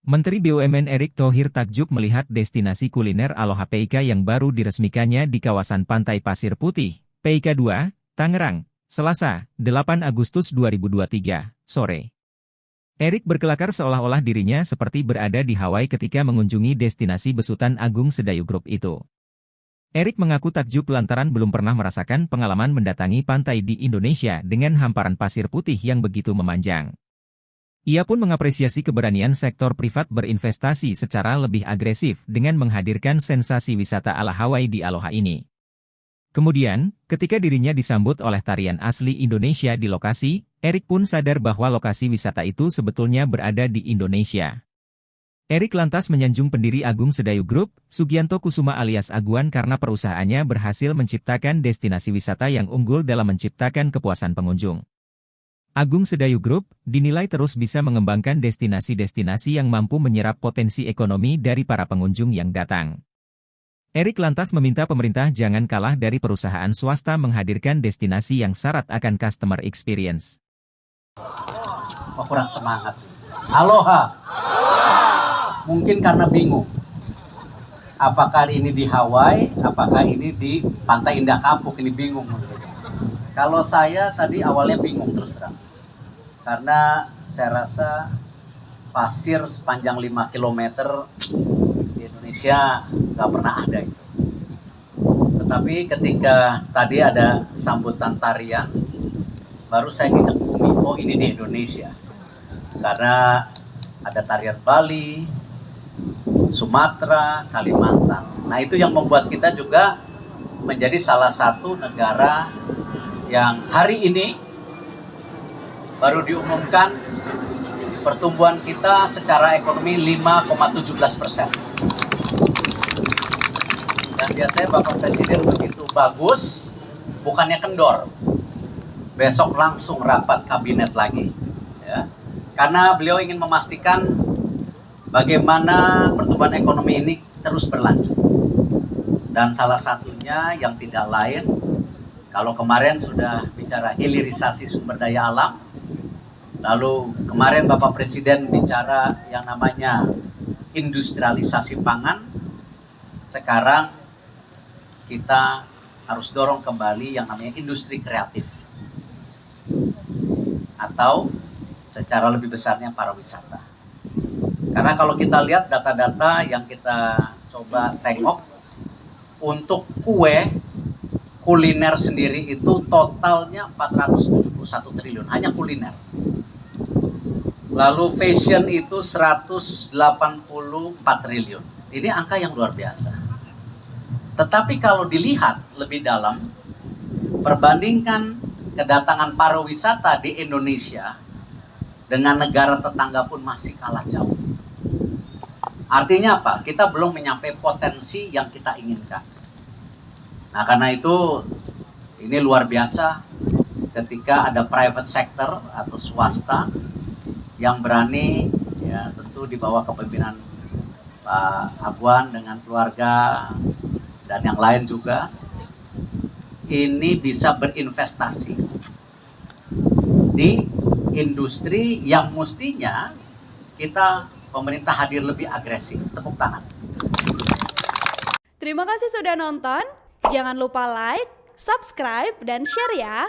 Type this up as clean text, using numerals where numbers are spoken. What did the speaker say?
Menteri BUMN Erick Thohir takjub melihat destinasi kuliner Aloha PIK yang baru diresmikannya di kawasan Pantai Pasir Putih, PIK 2, Tangerang, Selasa, 8 Agustus 2023, sore. Erick berkelakar seolah-olah dirinya seperti berada di Hawaii ketika mengunjungi destinasi besutan Agung Sedayu Group itu. Erick mengaku takjub lantaran belum pernah merasakan pengalaman mendatangi pantai di Indonesia dengan hamparan pasir putih yang begitu memanjang. Ia pun mengapresiasi keberanian sektor privat berinvestasi secara lebih agresif dengan menghadirkan sensasi wisata ala Hawaii di Aloha ini. Kemudian, ketika dirinya disambut oleh tarian asli Indonesia di lokasi, Erick pun sadar bahwa lokasi wisata itu sebetulnya berada di Indonesia. Erick lantas menyanjung pendiri Agung Sedayu Group, Sugianto Kusuma alias Aguan karena perusahaannya berhasil menciptakan destinasi wisata yang unggul dalam menciptakan kepuasan pengunjung. Agung Sedayu Group dinilai terus bisa mengembangkan destinasi-destinasi yang mampu menyerap potensi ekonomi dari para pengunjung yang datang. Erick lantas meminta pemerintah jangan kalah dari perusahaan swasta menghadirkan destinasi yang syarat akan customer experience. Kurang semangat. Aloha. Mungkin karena bingung. Apakah ini di Hawaii, apakah ini di Pantai Indah Kapuk, ini bingung. Kalau saya tadi awalnya bingung terus terang. Karena saya rasa pasir sepanjang 5 km di Indonesia nggak pernah ada itu. Tetapi ketika tadi ada sambutan tarian, baru saya ngecek bumi, oh ini di Indonesia. Karena ada tarian Bali, Sumatera, Kalimantan. Nah itu yang membuat kita juga menjadi salah satu negara yang hari ini baru diumumkan pertumbuhan kita secara ekonomi 5,17%. Dan biasanya Bapak Presiden begitu bagus, bukannya kendor. Besok langsung rapat kabinet lagi. Ya. Karena beliau ingin memastikan bagaimana pertumbuhan ekonomi ini terus berlanjut. Dan salah satunya yang tidak lain, kalau kemarin sudah bicara hilirisasi sumber daya alam, lalu kemarin Bapak Presiden bicara yang namanya industrialisasi pangan, sekarang kita harus dorong kembali yang namanya industri kreatif. Atau secara lebih besarnya pariwisata. Karena kalau kita lihat data-data yang kita coba tengok, untuk kue, kuliner sendiri itu totalnya 471 triliun, hanya kuliner. Lalu fashion itu 184 triliun. Ini angka yang luar biasa. Tetapi kalau dilihat lebih dalam, perbandingkan kedatangan pariwisata di Indonesia dengan negara tetangga pun masih kalah jauh. Artinya apa? Kita belum mencapai potensi yang kita inginkan. Nah karena itu ini luar biasa ketika ada private sector atau swasta yang berani, ya tentu di bawah kepemimpinan Pak Aguan dengan keluarga dan yang lain juga, ini bisa berinvestasi di industri yang mestinya kita pemerintah hadir lebih agresif. Tepuk tangan. Terima kasih sudah nonton. Jangan lupa like, subscribe, dan share ya.